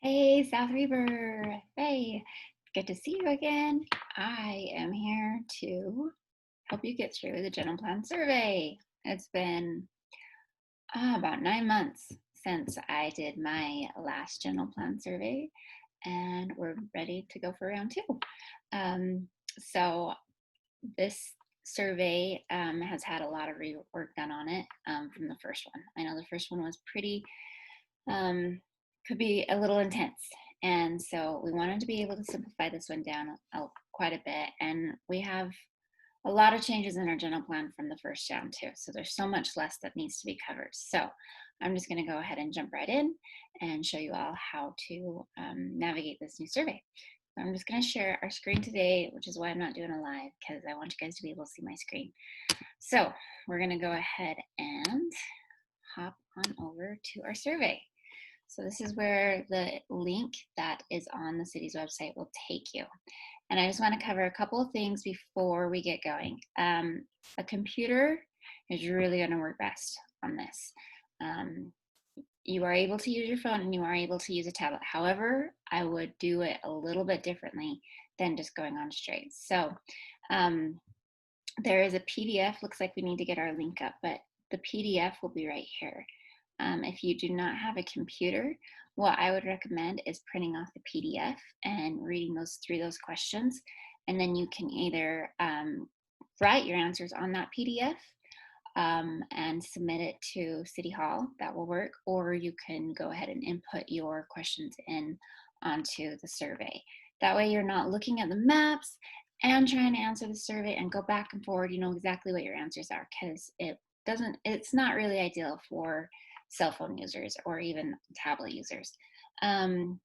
Hey, South Reaver. Hey, good to see you again. I am here to help you get through the General Plan survey. It's been about 9 months since I did my last General Plan survey, and we're ready to go for round two. So this survey has had a lot of rework done on it from the first one. I know the first one was pretty um, could be a little intense. And so we wanted to be able to simplify this one down quite a bit. And we have a lot of changes in our general plan from the first round too. So there's so much less that needs to be covered. So I'm just going to go ahead and jump right in and show you all how to navigate this new survey. So I'm just going to share our screen today, which is why I'm not doing a live, because I want you guys to be able to see my screen. So we're going to go ahead and hop on over to our survey. So this is where the link that is on the city's website will take you. And I just want to cover a couple of things before we get going. A computer is really going to work best on this. You are able to use your phone and you are able to use a tablet. However, I would do it a little bit differently than just going on straight. So there is a PDF. Looks like we need to get our link up, but the PDF will be right here. If you do not have a computer, what I would recommend is printing off the PDF and reading through those questions. And then you can either write your answers on that PDF and submit it to City Hall. That will work. Or you can go ahead and input your questions in onto the survey. That way you're not looking at the maps and trying to answer the survey and go back and forward. You know exactly what your answers are, because it's not really ideal for cell phone users or even tablet users. The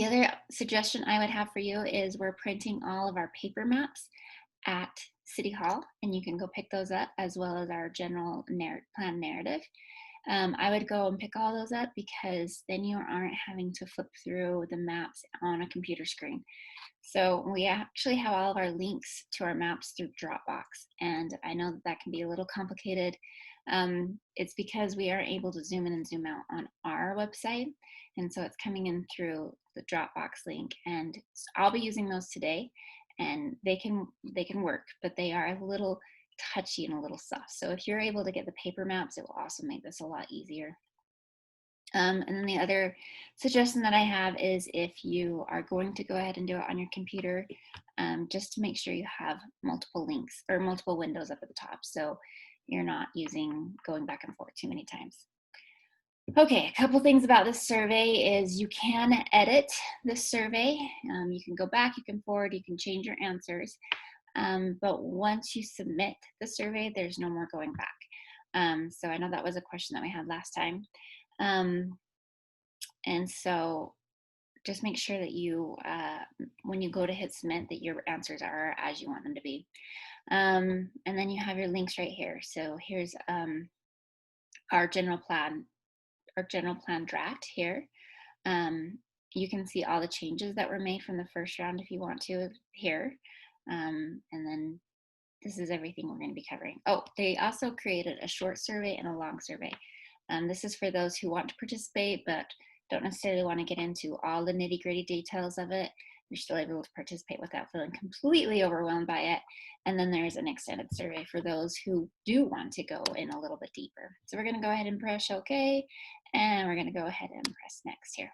other suggestion I would have for you is we're printing all of our paper maps at City Hall, and you can go pick those up, as well as our general plan narrative. I would go and pick all those up, because then you aren't having to flip through the maps on a computer screen. So we actually have all of our links to our maps through Dropbox, and I know that can be a little complicated. It's because we aren't able to zoom in and zoom out on our website, and so it's coming in through the Dropbox link, and I'll be using those today, and they can work, but they are a little touchy and a little soft. So if you're able to get the paper maps, it will also make this a lot easier. And then the other suggestion that I have is, if you are going to go ahead and do it on your computer, just to make sure you have multiple links or multiple windows up at the top, so you're not going back and forth too many times. Okay, a couple things about this survey is you can edit this survey. You can go back, you can forward, you can change your answers. But once you submit the survey, there's no more going back. So I know that was a question that we had last time. And so just make sure that you, when you go to hit submit, that your answers are as you want them to be. And then you have your links right here. So here's our general plan draft here. You can see all the changes that were made from the first round if you want to here. And then this is everything we're going to be covering. Oh, they also created a short survey and a long survey. This is for those who want to participate but don't necessarily want to get into all the nitty-gritty details of it. You're still able to participate without feeling completely overwhelmed by it. And then there's an extended survey for those who do want to go in a little bit deeper. So we're going to go ahead and press OK, and we're going to go ahead and press next here.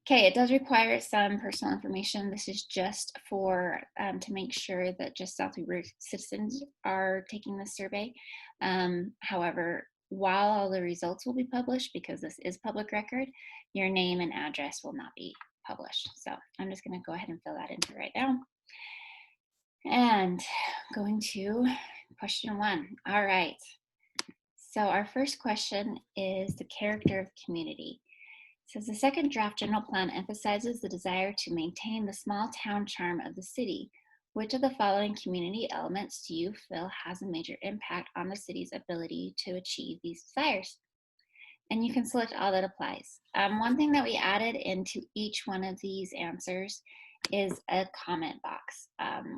Okay, it does require some personal information. This is just for to make sure that just South Weaver citizens are taking this survey. However, while all the results will be published, because this is public record, your name and address will not be published. So I'm just going to go ahead and fill that in for right now. And going to question 1. All right. So our first question is the character of the community. It says the second draft general plan emphasizes the desire to maintain the small town charm of the city. Which of the following community elements do you feel has a major impact on the city's ability to achieve these desires? And you can select all that applies. One thing that we added into each one of these answers is a comment box.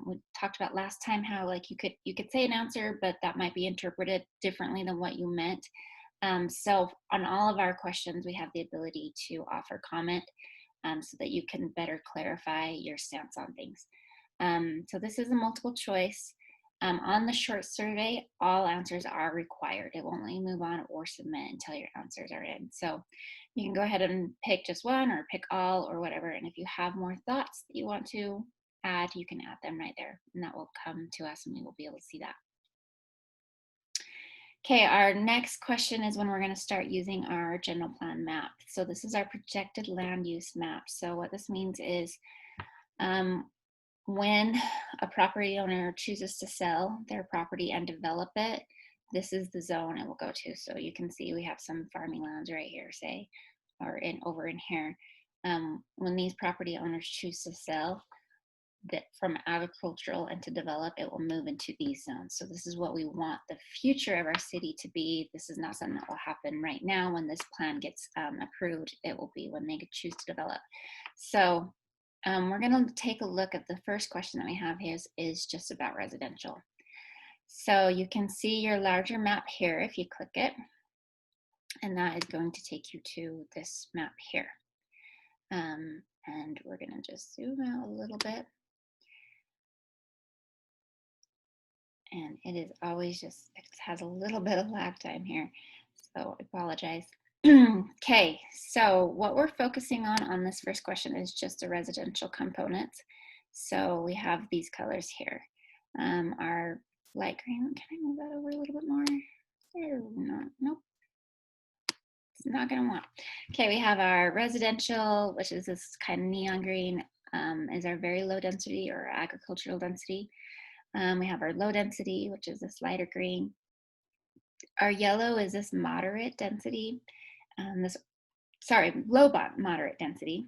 We talked about last time how, like, you could say an answer, but that might be interpreted differently than what you meant. So on all of our questions, we have the ability to offer comment so that you can better clarify your stance on things. So this is a multiple choice. On the short survey, all answers are required. It won't let you move on or submit until your answers are in. So you can go ahead and pick just one or pick all or whatever. And if you have more thoughts that you want to add, you can add them right there. And that will come to us and we will be able to see that. Okay, our next question is when we're going to start using our general plan map. So this is our projected land use map. So what this means is when a property owner chooses to sell their property and develop it, this is the zone it will go to. So you can see we have some farming lands right here, say, or over in here. When these property owners choose to sell that from agricultural and to develop, it will move into these zones. So this is what we want the future of our city to be. This is not something that will happen right now when this plan gets approved. It will be when they choose to develop. So we're going to take a look at the first question that we have here is just about residential. So you can see your larger map here if you click it, and that is going to take you to this map here. And we're going to just zoom out a little bit. And it is always just, it has a little bit of lag time here, so I apologize. Okay, so what we're focusing on this first question is just the residential components. So we have these colors here. Our light green, can I move that over a little bit more? Nope, it's not gonna want. Okay, we have our residential, which is this kind of neon green, is our very low density or agricultural density. We have our low density, which is this lighter green. Our yellow is this moderate density. Low moderate density.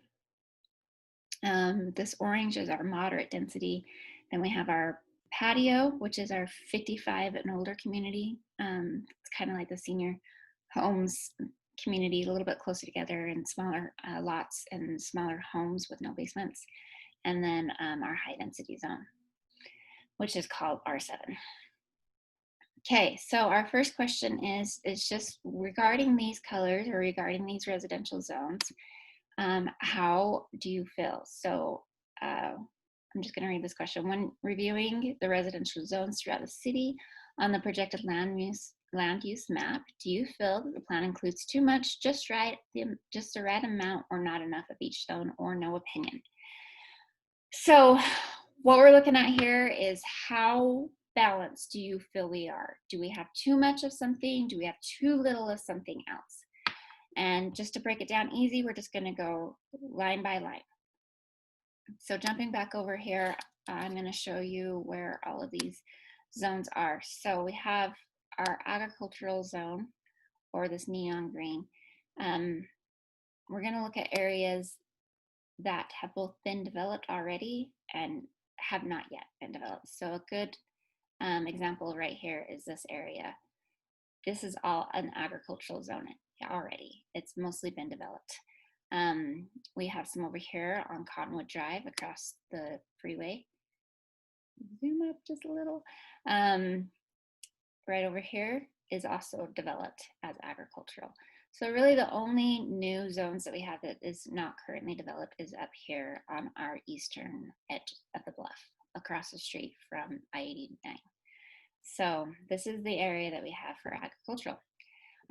This orange is our moderate density. Then we have our patio, which is our 55 and older community. It's kind of like the senior homes community, a little bit closer together and smaller lots and smaller homes with no basements. And then our high density zone, which is called R7. Okay, so our first question is just regarding these colors or regarding these residential zones, how do you feel? So I'm just gonna read this question. When reviewing the residential zones throughout the city on the projected land use map, do you feel that the plan includes too much, just the right amount, or not enough of each zone, or no opinion? So what we're looking at here is how balanced do you feel we are? Do we have too much of something? Do we have too little of something else? And just to break it down easy, we're just gonna go line by line. So jumping back over here, I'm gonna show you where all of these zones are. So we have our agricultural zone, or this neon green. We're gonna look at areas that have both been developed already and have not yet been developed. So a good example right here is this area. This is all an agricultural zone already. It's mostly been developed. We have some over here on Cottonwood Drive across the freeway. Zoom up just a little. Right over here is also developed as agricultural. So really the only new zones that we have that is not currently developed is up here on our eastern edge of the bluff across the street from I-89. So this is the area that we have for agricultural.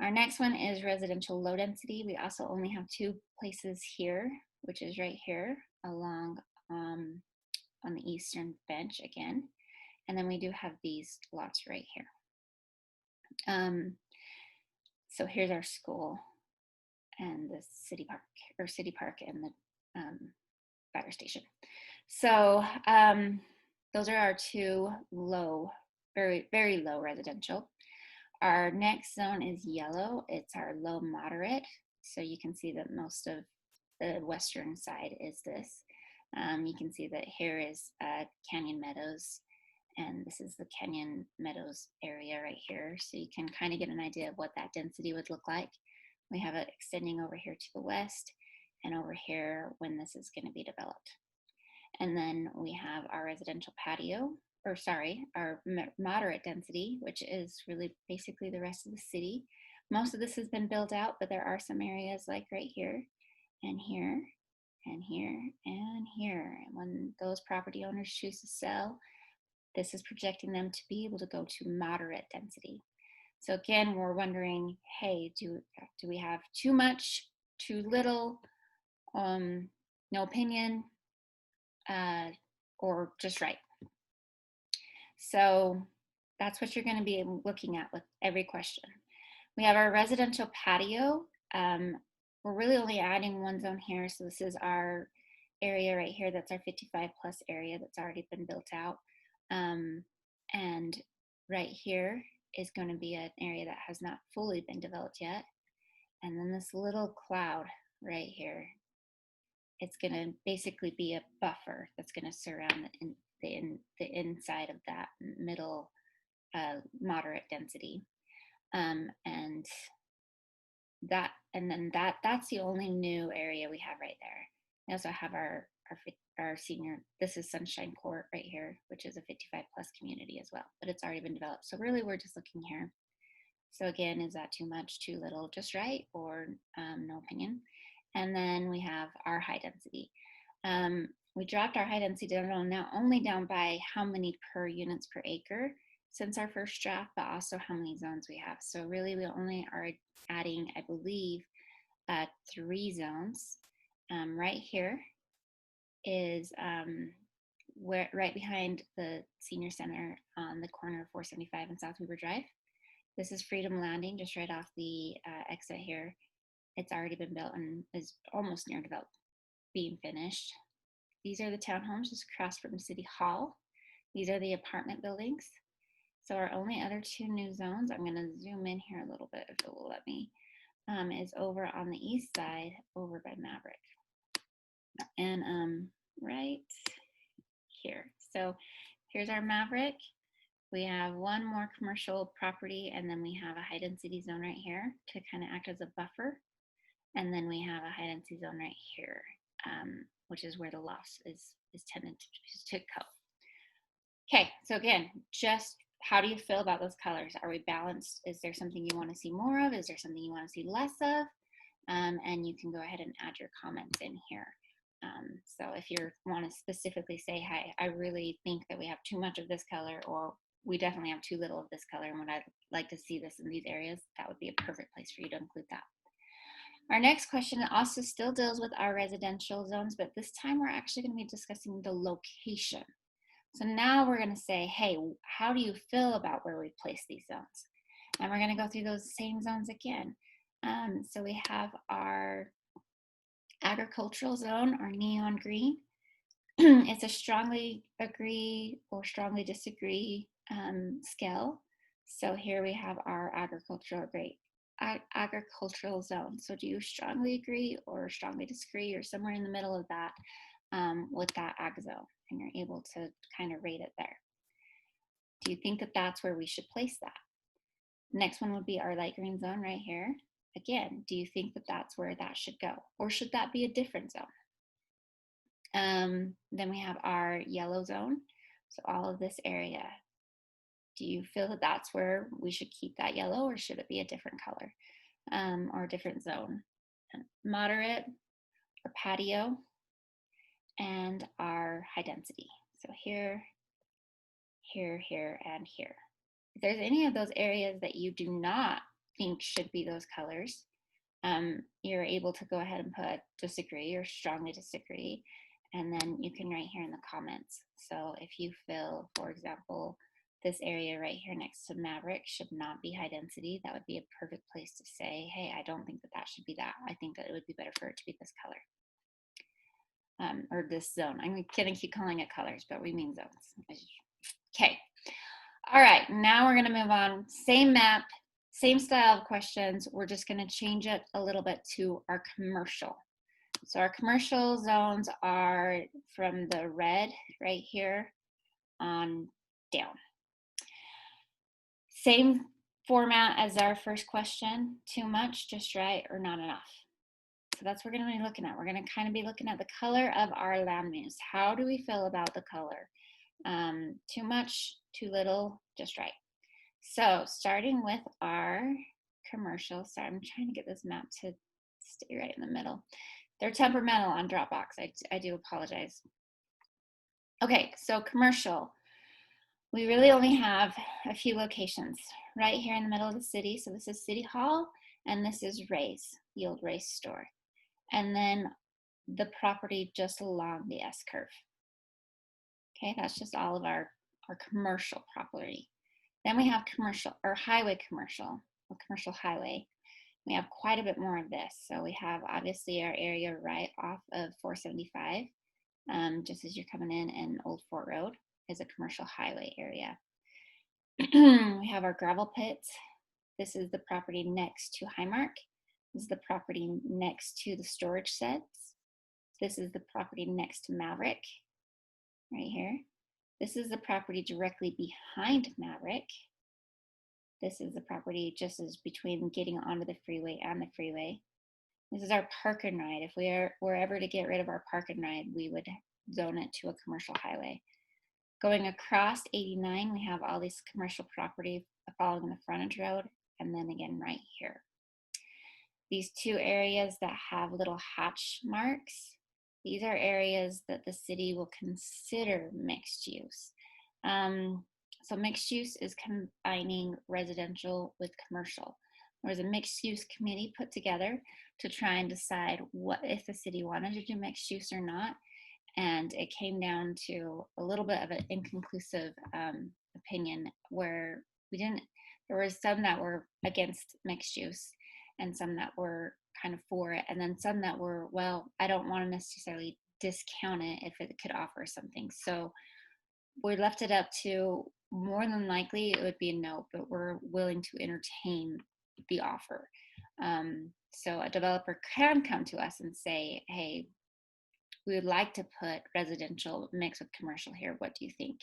Our next one is residential low density. We also only have two places here, which is right here along on the eastern bench again. And then we do have these lots right here. So here's our school and the city park and the fire station. So those are our two low, very, very low residential. Our next zone is yellow. It's our low moderate. So you can see that most of the western side is this. You can see that here is Canyon Meadows, and this is the Canyon Meadows area right here. So you can kind of get an idea of what that density would look like. We have it extending over here to the west and over here when this is going to be developed. And then we have our residential patio, our moderate density, which is really basically the rest of the city. Most of this has been built out, but there are some areas like right here and here and here and here. And when those property owners choose to sell, this is projecting them to be able to go to moderate density. So again, we're wondering, hey, do we have too much, too little, no opinion, or just right? So that's what you're going to be looking at with every question. We have our residential patio. We're really only adding one zone here. So this is our area right here. That's our 55 plus area that's already been built out. And right here is going to be an area that has not fully been developed yet. And then this little cloud right here, it's going to basically be a buffer that's going to surround the inside of that middle moderate density. And that's the only new area we have right there. We also have our senior, this is Sunshine Court right here, which is a 55 plus community as well, but it's already been developed. So really we're just looking here. So again, is that too much, too little, just right, or no opinion? And then we have our high density. We dropped our high density down now only down by how many per units per acre since our first draft, but also how many zones we have. So really we only are adding, I believe, 3 zones. Right here is where right behind the senior center on the corner of 475 and South Weaver Drive. This is Freedom Landing, just right off the exit here. It's already been built and is almost near developed, being finished. These are the townhomes just across from City Hall. These are the apartment buildings. So our only other 2 new zones, I'm gonna zoom in here a little bit if it will let me, is over on the east side, over by Maverick. And right here. So here's our Maverick. We have one more commercial property, and then we have a high density zone right here to kind of act as a buffer. And then we have a high density zone right here, which is where the loss is tended to go. Okay, so again, just how do you feel about those colors? Are we balanced? Is there something you want to see more of? Is there something you want to see less of? And you can go ahead and add your comments in here. So if you want to specifically say, hi, I really think that we have too much of this color, or we definitely have too little of this color, and would I like to see this in these areas, that would be a perfect place for you to include that. Our next question also still deals with our residential zones, but this time we're actually going to be discussing the location. So now we're going to say, hey, how do you feel about where we place these zones? And we're going to go through those same zones again. So we have our agricultural zone, our neon green. It's a strongly agree or strongly disagree scale. So here we have our agricultural zone. So do you strongly agree or strongly disagree, or somewhere in the middle of that with that ag zone? And you're able to kind of rate it there. Do you think that that's where we should place that? Next one would be our light green zone right here. Again, do you think that that's where that should go? Or should that be a different zone? Then we have our yellow zone. So all of this area. Do you feel that that's where we should keep that yellow, or should it be a different color or a different zone? Moderate or patio, and our high density. So here, here, here, and here. If there's any of those areas that you do not think should be those colors, you're able to go ahead and put disagree or strongly disagree, and then you can write here in the comments. So if you feel, for example, this area right here next to Maverick should not be high density, that would be a perfect place to say, hey, I don't think that that should be that. I think that it would be better for it to be this color. Or this zone. I'm gonna keep calling it colors, but we mean zones. Okay. All right, now we're gonna move on. Same map, same style of questions. We're just gonna change it a little bit to our commercial. So our commercial zones are from the red right here on down. Same format as our first question, too much, just right, or not enough. So that's what we're going to be looking at. We're going to kind of be looking at the color of our land use. How do we feel about the color? Too much, too little, just right. So starting with our commercial. Sorry, I'm trying to get this map to stay right in the middle. They're temperamental on Dropbox. I do apologize. Okay, so commercial. We really only have a few locations right here in the middle of the city. So this is City Hall, and this is Ray's, the old Ray's store. And then the property just along the S curve. Okay, that's just all of our commercial property. Then we have commercial or highway commercial, or commercial highway. We have quite a bit more of this. So we have obviously our area right off of 475, just as you're coming in, and Old Fort Road is a commercial highway area. We have our gravel pits. This is the property next to Highmark. This is the property next to the storage sets. This is the property next to Maverick, right here. This is the property directly behind Maverick. This is the property just as between getting onto the freeway and the freeway. This is our park and ride. If were ever to get rid of our park and ride, we would zone it to a commercial highway. Going across 89, we have all these commercial property following the frontage road, and then again right here. These two areas that have little hatch marks, these are areas that the city will consider mixed use. So mixed use is combining residential with commercial. There was a mixed use committee put together to try and decide what if the city wanted to do mixed use or not. And it came down to a little bit of an inconclusive opinion where there were some that were against mixed use and some that were kind of for it, and then some that were, well, I don't want to necessarily discount it if it could offer something. So we left it up to, more than likely it would be a no, but we're willing to entertain the offer. So a developer can come to us and say, hey, we would like to put residential mixed with commercial here. What do you think?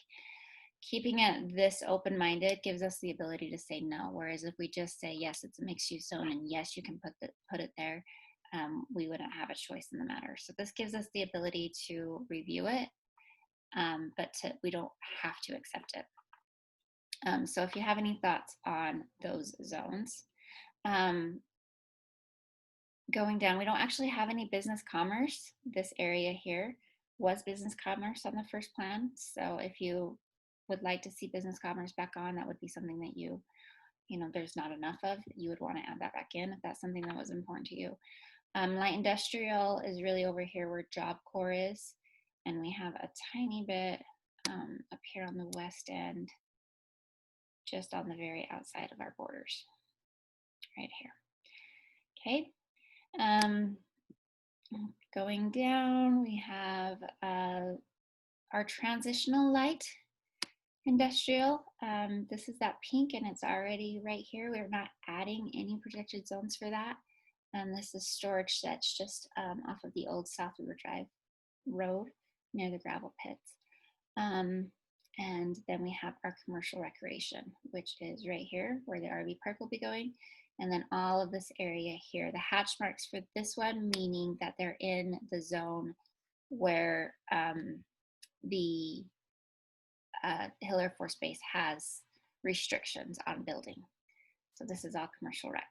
Keeping it this open-minded gives us the ability to say no. Whereas if we just say, yes, it's a mixed use zone and yes, you can put it there, we wouldn't have a choice in the matter. So this gives us the ability to review it, but we don't have to accept it. So if you have any thoughts on those zones, going down, we don't actually have any business commerce. This area here was business commerce on the first plan. So if you would like to see business commerce back on, that would be something that you know, there's not enough of. You would want to add that back in if that's something that was important to you. Light industrial is really over here where Job Corps is. And we have a tiny bit up here on the west end, just on the very outside of our borders, right here. Okay. Going down, we have our transitional light industrial. This is that pink and it's already right here. We're not adding any protected zones for that. This is storage that's just off of the old South River Drive road near the gravel pits. And then we have our commercial recreation, which is right here where the RV park will be going. And then all of this area here, the hatch marks for this one, meaning that they're in the zone where the Hill Air Force Base has restrictions on building. So this is all commercial rec.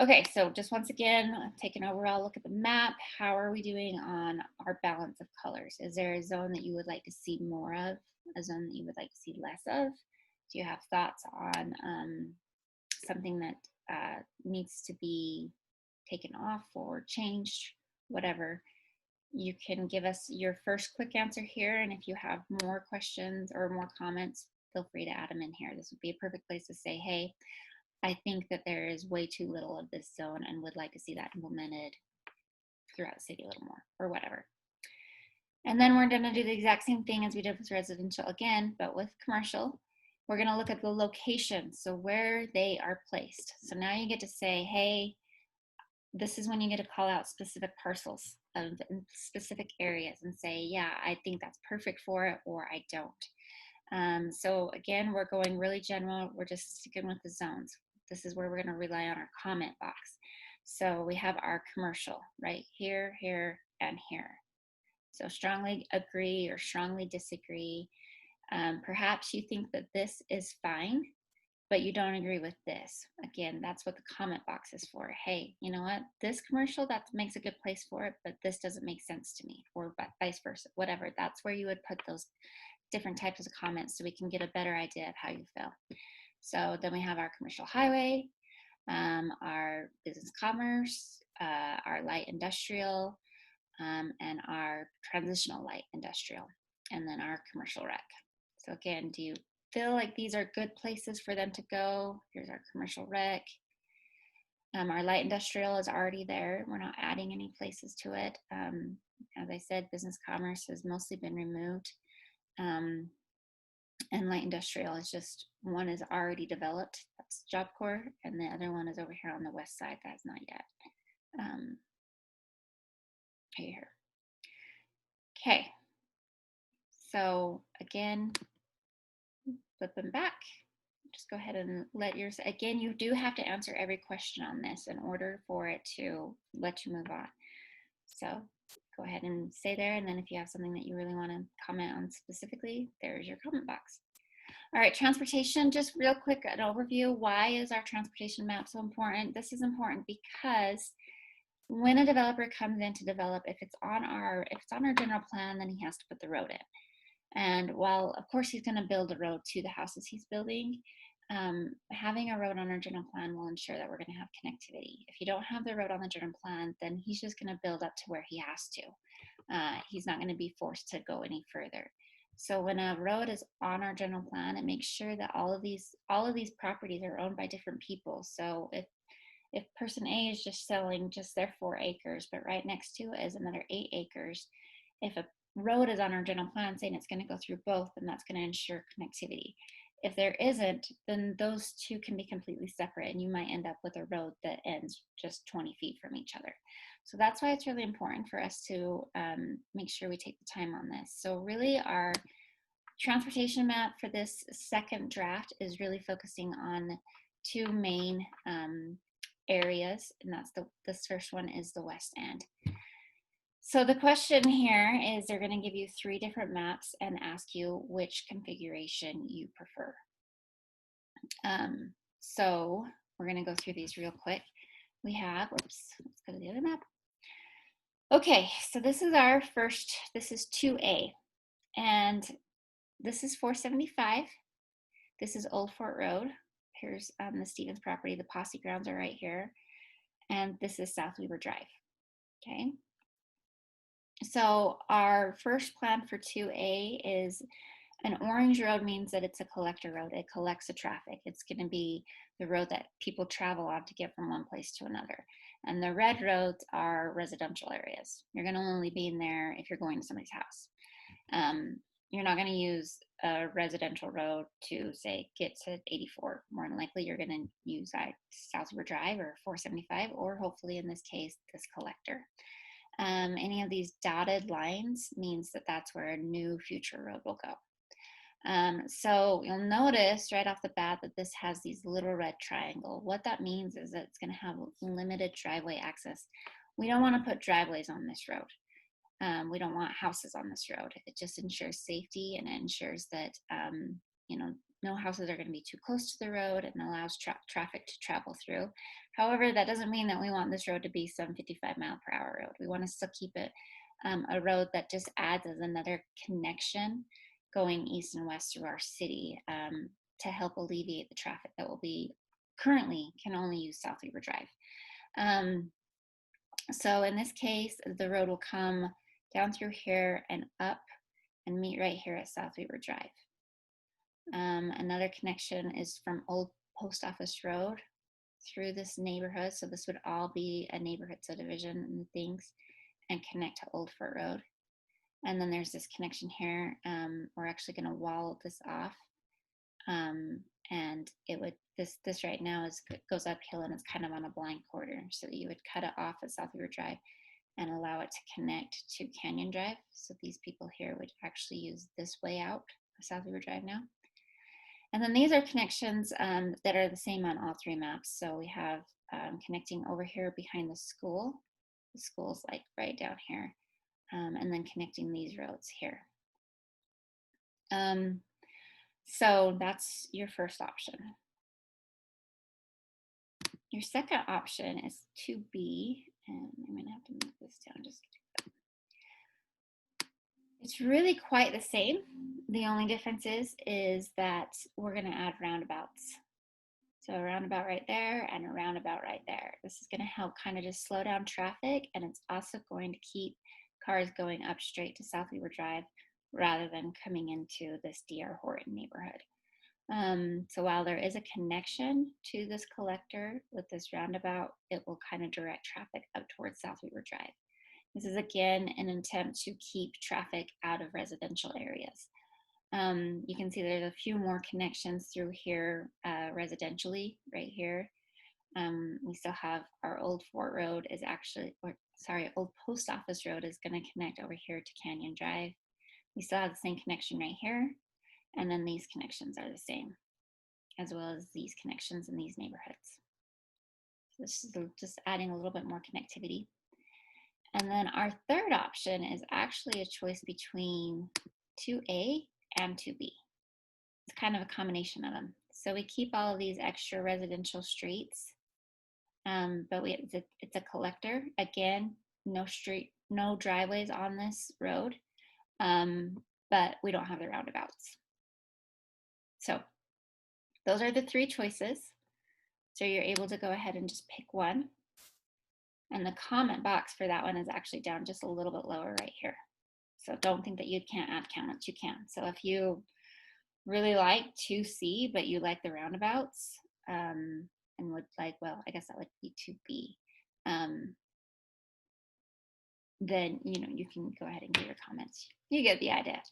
Okay, so just once again, take an overall look at the map. How are we doing on our balance of colors? Is there a zone that you would like to see more of? A zone that you would like to see less of? Do you have thoughts on something that needs to be taken off or changed? Whatever. You can give us your first quick answer here, and if you have more questions or more comments, feel free to add them in here. This would be a perfect place to say, hey, I think that there is way too little of this zone and would like to see that implemented throughout the city a little more, or whatever. And then we're going to do the exact same thing as we did with residential again, but with commercial. We're going to look at the location, so where they are placed. So now you get to say, hey, this is when you get to call out specific parcels of specific areas and say, yeah, I think that's perfect for it, or I don't. So again, we're going really general. We're just sticking with the zones. This is where we're going to rely on our comment box. So we have our commercial right here, here, and here. So strongly agree or strongly disagree. Perhaps you think that this is fine, but you don't agree with this. Again, that's what the comment box is for. Hey, you know what? This commercial, that makes a good place for it, but this doesn't make sense to me, or vice versa, whatever. That's where you would put those different types of comments so we can get a better idea of how you feel. So then we have our commercial highway, our business commerce, our light industrial, and our transitional light industrial, and then our commercial rec. So again, do you feel like these are good places for them to go? Here's our commercial rec. Our light industrial is already there. We're not adding any places to it. As I said, business commerce has mostly been removed. And light industrial is just, one is already developed, that's Job Corps, and the other one is over here on the west side, that's not yet. Here. Okay. So again, flipping back, just go ahead and let yours, again, you do have to answer every question on this in order for it to let you move on. So go ahead and stay there. And then if you have something that you really want to comment on specifically, there's your comment box. All right, transportation, just real quick, an overview. Why is our transportation map so important? This is important because when a developer comes in to develop, if it's on our general plan, then he has to put the road in. And while of course he's going to build a road to the houses he's building, having a road on our general plan will ensure that we're going to have connectivity. If you don't have the road on the general plan, then he's just going to build up to where he has to. He's not going to be forced to go any further. So when a road is on our general plan, it makes sure that all of these properties are owned by different people. So if person A is just selling just their 4 acres, but right next to it is another 8 acres, if a road is on our general plan saying it's going to go through both, then that's going to ensure connectivity. If there isn't, then those two can be completely separate, and you might end up with a road that ends just 20 feet from each other. So that's why it's really important for us to make sure we take the time on this. So really our transportation map for this second draft is really focusing on 2 main areas, and that's this first one is the west end. So the question here is they're going to give you 3 different maps and ask you which configuration you prefer. So we're going to go through these real quick. We have, let's go to the other map. Okay, so this is our first, this is 2A, and this is 475. This is Old Fort Road. Here's the Stevens property. The Posse grounds are right here. And this is South Weaver Drive, okay? So our first plan for 2A is an orange road means that it's a collector road. It collects the traffic. It's going to be the road that people travel on to get from one place to another. And the red roads are residential areas. You're going to only be in there if you're going to somebody's house. You're not going to use a residential road to, say, get to 84. More than likely, you're going to use South River Drive or 475, or hopefully in this case, this collector. Any of these dotted lines means that that's where a new future road will go. So you'll notice right off the bat that this has these little red triangle. What that means is that it's going to have limited driveway access. We don't want to put driveways on this road. We don't want houses on this road. It just ensures safety, and it ensures that no houses are going to be too close to the road, and allows traffic to travel through. However, that doesn't mean that we want this road to be some 55-mile-per-hour road. We want to still keep it a road that just adds as another connection going east and west through our city to help alleviate the traffic that will be currently can only use South Weaver Drive. So in this case, the road will come down through here and up and meet right here at South Weaver Drive. Another connection is from Old Post Office Road through this neighborhood. So this would all be a neighborhood subdivision and things, and connect to Old Fort Road. And then there's this connection here. We're actually going to wall this off. And it would, this right now goes uphill, and it's kind of on a blind corridor. So you would cut it off at South Weaver Drive and allow it to connect to Canyon Drive. So these people here would actually use this way out of South Weaver Drive now. And then these are connections that are the same on all 3 maps. So we have connecting over here behind the school. The school's like right down here. And then connecting these roads here. So that's your first option. Your second option is 2B, and I'm going to have to move this down just. It's really quite the same. The only difference is that we're going to add roundabouts. So a roundabout right there and a roundabout right there. This is going to help kind of just slow down traffic, and it's also going to keep cars going up straight to South Weaver Drive rather than coming into this D.R. Horton neighborhood. So while there is a connection to this collector with this roundabout, it will kind of direct traffic up towards South Weaver Drive. This is again an attempt to keep traffic out of residential areas. You can see there's a few more connections through here residentially right here. We still have our old Fort Road is actually, or sorry, old Post Office Road is going to connect over here to Canyon Drive. We still have the same connection right here. And then these connections are the same, as well as these connections in these neighborhoods. So this is just adding a little bit more connectivity. And then our third option is actually a choice between 2A and 2B. It's kind of a combination of them. So we keep all of these extra residential streets, but it's a collector. Again, no driveways on this road, but we don't have the roundabouts. So those are the three choices. So you're able to go ahead and just pick one. And the comment box for that one is actually down just a little bit lower right here. So don't think that you can't add comments, you can. So if you really like 2C, but you like the roundabouts, and would like, well, I guess that would be 2B, then, you can go ahead and give your comments. You get the idea.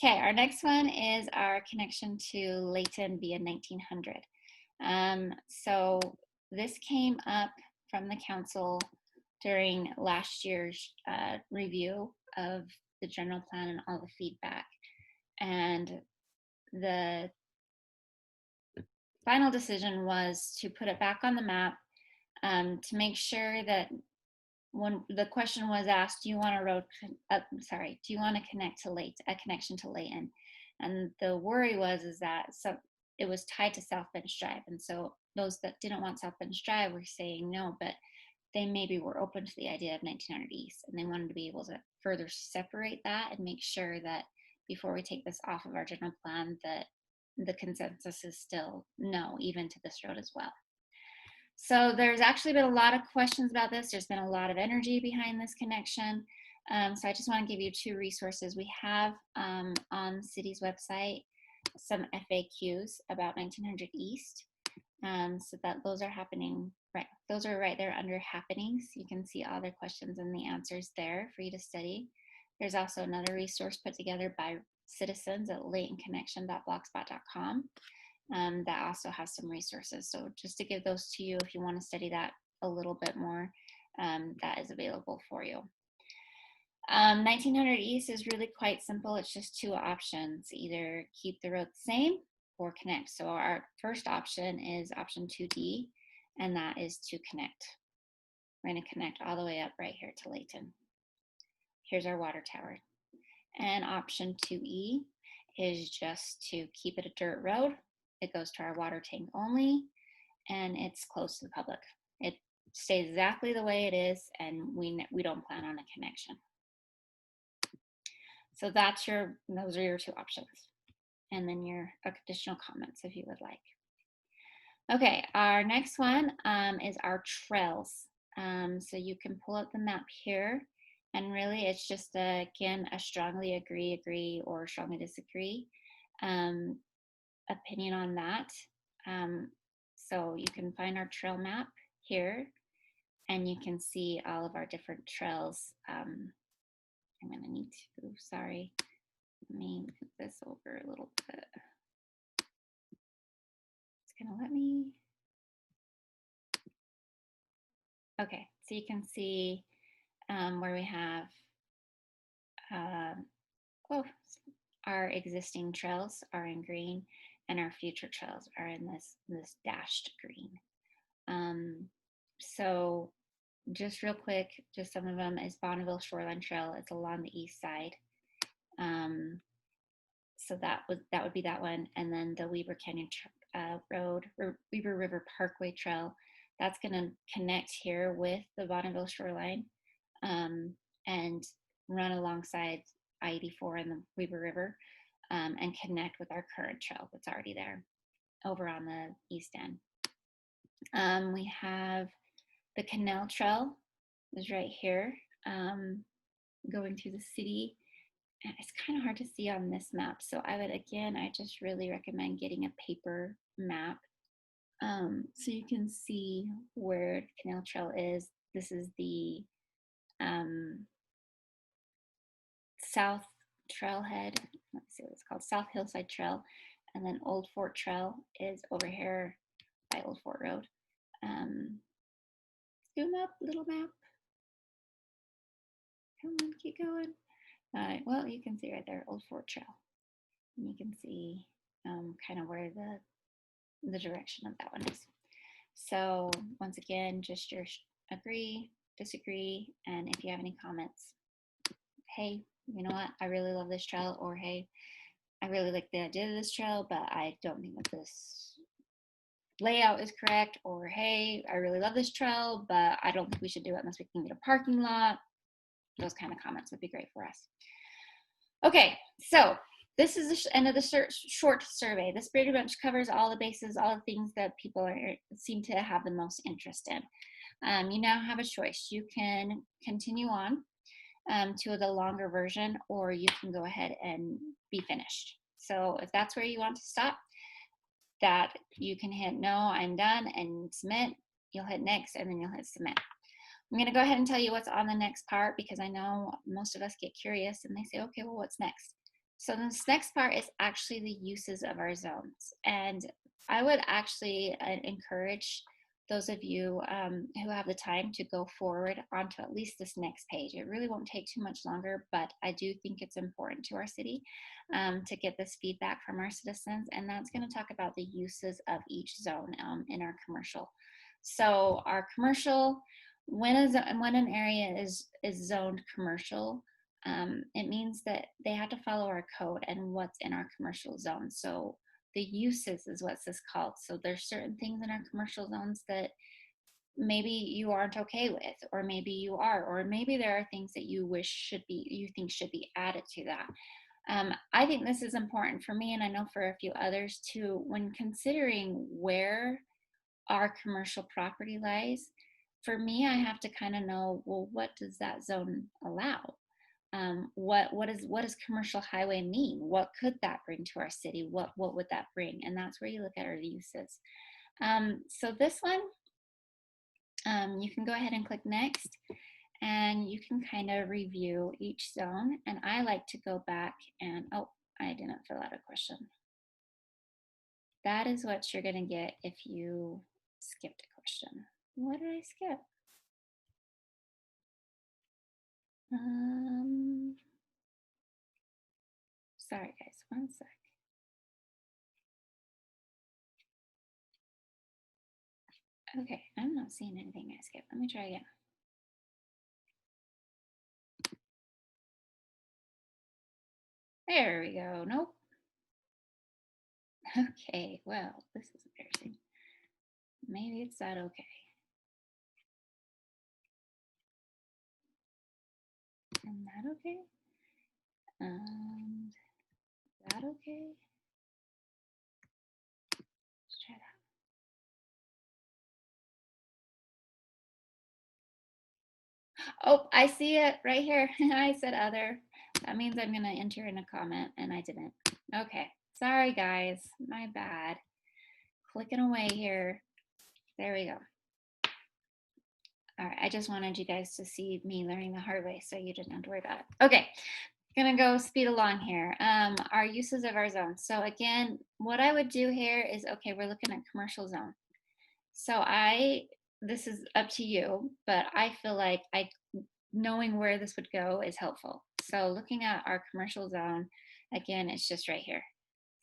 Okay, our next one is our connection to Layton via 1900. So this came up from the council during last year's review of the general plan and all the feedback. And the final decision was to put it back on the map, to make sure that when the question was asked, do you want do you want to connect to a connection to Layton? And the worry was that it was tied to South Bench Drive. And so those that didn't want South Bench Drive were saying no, but they maybe were open to the idea of 1900 East, and they wanted to be able to further separate that and make sure that before we take this off of our general plan, that the consensus is still no, even to this road as well. So there's actually been a lot of questions about this. There's been a lot of energy behind this connection. So I just want to give you two resources. We have on the city's website some FAQs about 1900 East. So that those are happening, right? Those are right there under happenings. You can see all their questions and the answers there for you to study. There's also another resource put together by citizens at laytonconnection.blogspot.com that also has some resources. So just to give those to you if you want to study that a little bit more, that is available for you. 1900 East is really quite simple. It's just two options: either keep the road the same or connect. So our first option is option 2D, and that is to connect. We're going to connect all the way up right here to Layton. Here's our water tower. And option 2E is just to keep it a dirt road. It goes to our water tank only, and it's closed to the public. It stays exactly the way it is, and we don't plan on a connection. So those are your two options. And then your additional comments if you would like. Okay, our next one is our trails. So you can pull up the map here, and really it's just again a strongly agree, or strongly disagree opinion on that. So you can find our trail map here, and you can see all of our different trails. I'm gonna need to, sorry, let me move this over a little bit. It's gonna let me. Okay, so you can see where we have our existing trails are in green, and our future trails are in this dashed green. So just real quick, just some of them is Bonneville Shoreline Trail. It's along the east side. So that would be that one. And then the Weber Canyon Road, or Weber River Parkway Trail, that's going to connect here with the Bonneville shoreline, and run alongside I-84 and the Weber River, and connect with our current trail that's already there over on the east end. We have the Canal Trail is right here, going through the city. And it's kind of hard to see on this map. So I just really recommend getting a paper map, so you can see where the Canal Trail is. This is the South Trailhead. Let's see what it's called, South Hillside Trail. And then Old Fort Trail is over here by Old Fort Road. Zoom up, little map. Come on, keep going. Well, you can see right there, Old Fort Trail. And you can see kind of where the direction of that one is. So once again, just your agree, disagree, and if you have any comments, hey, you know what, I really love this trail, or hey, I really like the idea of this trail, but I don't think that this layout is correct, or hey, I really love this trail, but I don't think we should do it unless we can get a parking lot. Those kind of comments would be great for us. Okay, so this is the end of the short survey. This pretty much covers all the bases, all the things that people seem to have the most interest in. You now have a choice. You can continue on to the longer version, or you can go ahead and be finished. So if that's where you want to stop, that you can hit no, I'm done, and submit. You'll hit next, and then you'll hit submit. I'm going to go ahead and tell you what's on the next part, because I know most of us get curious and they say, okay, well, what's next? So this next part is actually the uses of our zones. And I would actually encourage those of you who have the time to go forward onto at least this next page. It really won't take too much longer, but I do think it's important to our city to get this feedback from our citizens. And that's going to talk about the uses of each zone in our commercial. So our commercial, when an area is zoned commercial, it means that they have to follow our code and what's in our commercial zone. So the uses is what this is called. So there's certain things in our commercial zones that maybe you aren't okay with, or maybe you are, or maybe there are things that you think should be added to that. I think this is important for me, and I know for a few others too, when considering where our commercial property lies. For me, I have to kind of know, well, what does that zone allow? What does commercial highway mean? What could that bring to our city? What would that bring? And that's where you look at our uses. So this one, you can go ahead and click next, and you can kind of review each zone. And I like to go back and, oh, I didn't fill out a question. That is what you're going to get if you skipped a question. What did I skip? Sorry guys, one sec. Okay, I'm not seeing anything I skipped. Let me try again. There we go. Nope. Okay, well, this is embarrassing. Maybe it's not okay. And that okay? And that okay? Let's try that. Oh, I see it right here. I said other. That means I'm going to enter in a comment, and I didn't. Okay, sorry guys, my bad. Clicking away here. There we go. All right, I just wanted you guys to see me learning the hard way, so you didn't have to worry about it. Okay, gonna go speed along here. Our uses of our zone. So again, what I would do here is, okay, we're looking at commercial zone. So this is up to you, but I feel like knowing where this would go is helpful. So looking at our commercial zone, again, it's just right here.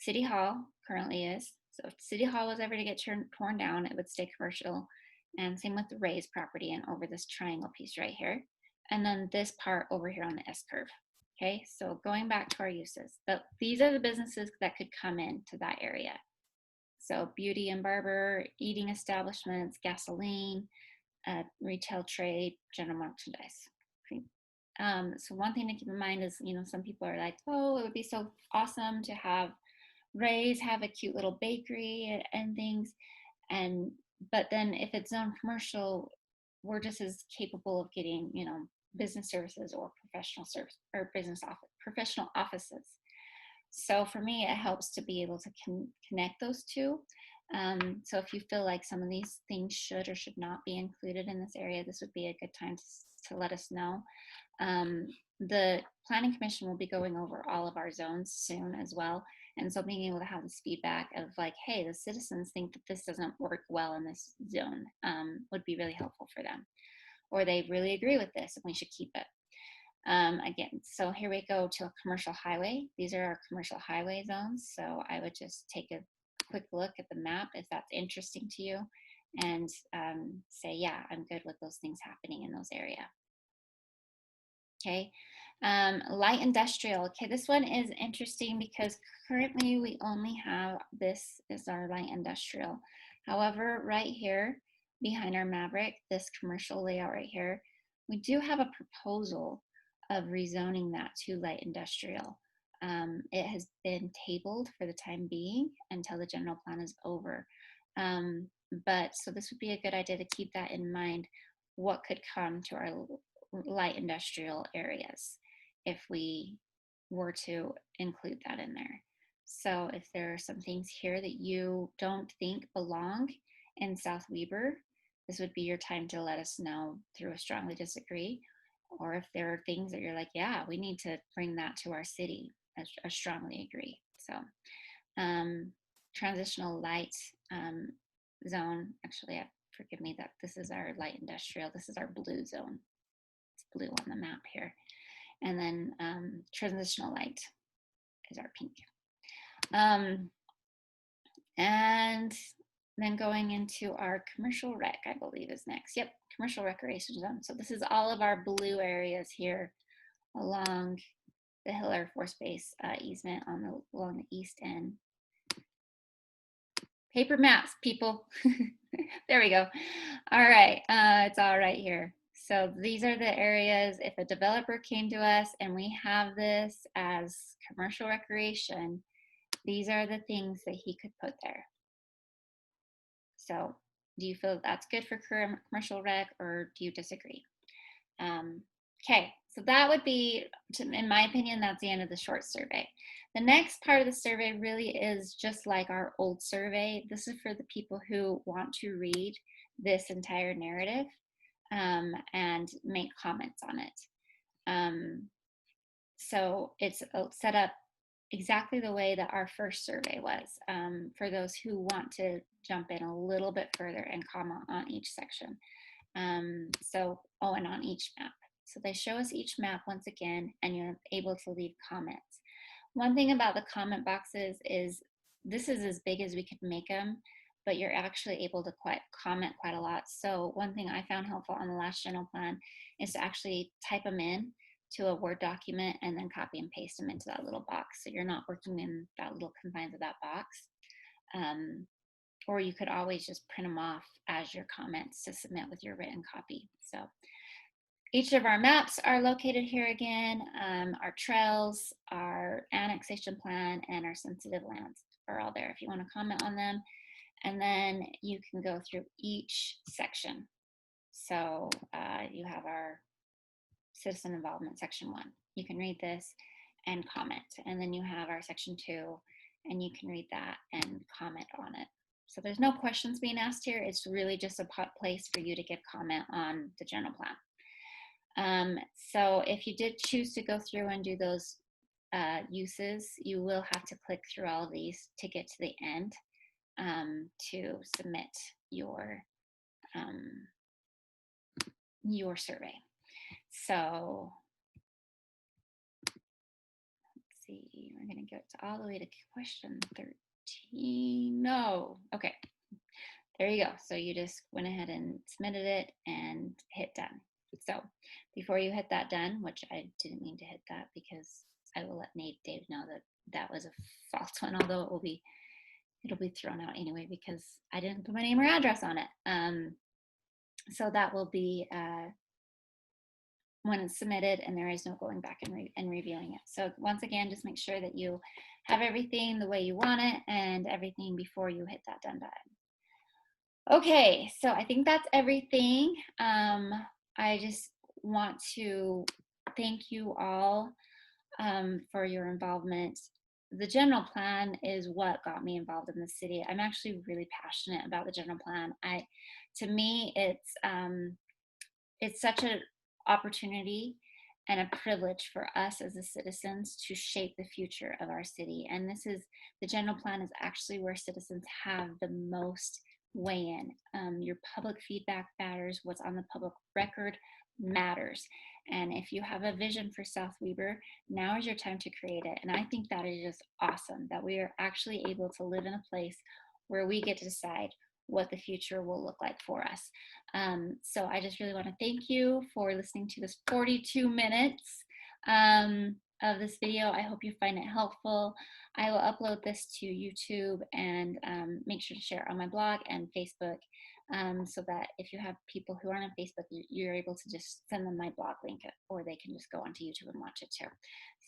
City Hall currently is. So if City Hall was ever to get torn down, it would stay commercial. And same with the Ray's property and over this triangle piece right here. And then this part over here on the S curve. Okay, so going back to our uses, these are the businesses that could come into that area. So beauty and barber, eating establishments, gasoline, retail trade, general merchandise. Okay. So one thing to keep in mind is, some people are like, oh, it would be so awesome to have Ray's have a cute little bakery and things. But then if it's zone commercial, we're just as capable of getting, business services or professional service or professional offices. So for me, it helps to be able to connect those two. So if you feel like some of these things should or should not be included in this area, this would be a good time to let us know. The Planning Commission will be going over all of our zones soon as well. And so being able to have this feedback of like, hey, the citizens think that this doesn't work well in this zone would be really helpful for them. Or they really agree with this and we should keep it. Again, so here we go to a commercial highway. These are our commercial highway zones. So I would just take a quick look at the map if that's interesting to you and say, yeah, I'm good with those things happening in those areas. Okay, light industrial. Okay, this one is interesting because currently we only have this is our light industrial. However, right here behind our Maverick, this commercial layout right here, we do have a proposal of rezoning that to light industrial. It has been tabled for the time being until the general plan is over. But so this would be a good idea to keep that in mind. What could come to our light industrial areas if we were to include that in there. So if there are some things here that you don't think belong in South Weber, this would be your time to let us know through a strongly disagree. Or if there are things that you're like, yeah, we need to bring that to our city, I strongly agree. So transitional light zone, actually, forgive me that this is our light industrial, this is our blue zone. Blue on the map here. And then transitional light is our pink. And then going into our commercial rec, I believe is next. Yep, commercial recreation zone. So this is all of our blue areas here along the Hill Air Force Base easement along the east end. Paper maps, people. There we go. All right, it's all right here. So these are the areas, if a developer came to us and we have this as commercial recreation, these are the things that he could put there. So do you feel that's good for commercial rec or do you disagree? Okay, so that would be, in my opinion, that's the end of the short survey. The next part of the survey really is just like our old survey. This is for the people who want to read this entire narrative and make comments on it. So it's set up exactly the way that our first survey was for those who want to jump in a little bit further and comment on each section. And on each map. So they show us each map once again, and you're able to leave comments. One thing about the comment boxes is this is as big as we could make them, but you're actually able to comment quite a lot. So one thing I found helpful on the last general plan is to actually type them in to a Word document and then copy and paste them into that little box. So you're not working in that little confines of that box. Or you could always just print them off as your comments to submit with your written copy. So each of our maps are located here again. Our trails, our annexation plan, and our sensitive lands are all there if you want to comment on them. And then you can go through each section. So you have our citizen involvement section 1. You can read this and comment. And then you have our section 2, and you can read that and comment on it. So there's no questions being asked here. It's really just a place for you to give comment on the general plan. So if you did choose to go through and do those uses, you will have to click through all of these to get to the end to submit your survey. So let's see, we're going to get all the way to question 13. No, okay. There you go. So you just went ahead and submitted it and hit done. So before you hit that done, which I didn't mean to hit that because I will let Dave know that that was a false one, although it'll be thrown out anyway because I didn't put my name or address on it. So that will be when it's submitted, and there is no going back and reviewing it. So once again, just make sure that you have everything the way you want it and everything before you hit that done button. Okay, so I think that's everything. I just want to thank you all for your involvement. The general plan is what got me involved in the city. I'm actually really passionate about the general plan. To me, it's such an opportunity and a privilege for us as the citizens to shape the future of our city. And the general plan is actually where citizens have the most weigh in. Your public feedback matters. What's on the public record matters. And if you have a vision for South Weber, now is your time to create it. And I think that is just awesome that we are actually able to live in a place where we get to decide what the future will look like for us. So I just really want to thank you for listening to this 42 minutes of this video. I hope you find it helpful. I will upload this to YouTube and make sure to share it on my blog and Facebook so that if you have people who aren't on Facebook, you're able to just send them my blog link or they can just go onto YouTube and watch it too.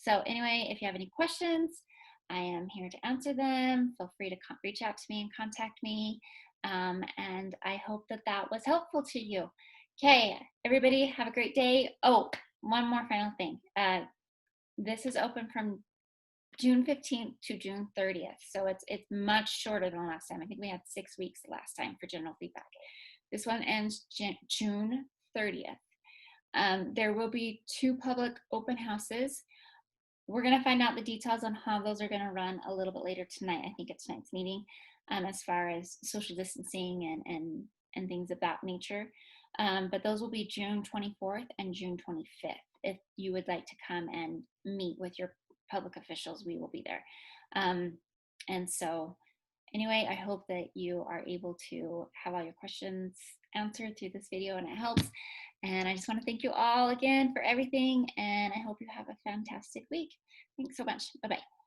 So anyway, if you have any questions, I am here to answer them. Feel free to reach out to me and contact me. And I hope that that was helpful to you. Okay, everybody have a great day. Oh, one more final thing. This is open from June 15th to June 30th. So it's much shorter than last time. I think we had 6 weeks last time for general feedback. This one ends June 30th. There will be 2 public open houses. We're going to find out the details on how those are going to run a little bit later tonight. I think it's tonight's meeting, as far as social distancing and things of that nature. But those will be June 24th and June 25th. If you would like to come and meet with your public officials, we will be there. And so anyway, I hope that you are able to have all your questions answered through this video and it helps. And I just want to thank you all again for everything. And I hope you have a fantastic week. Thanks so much. Bye-bye.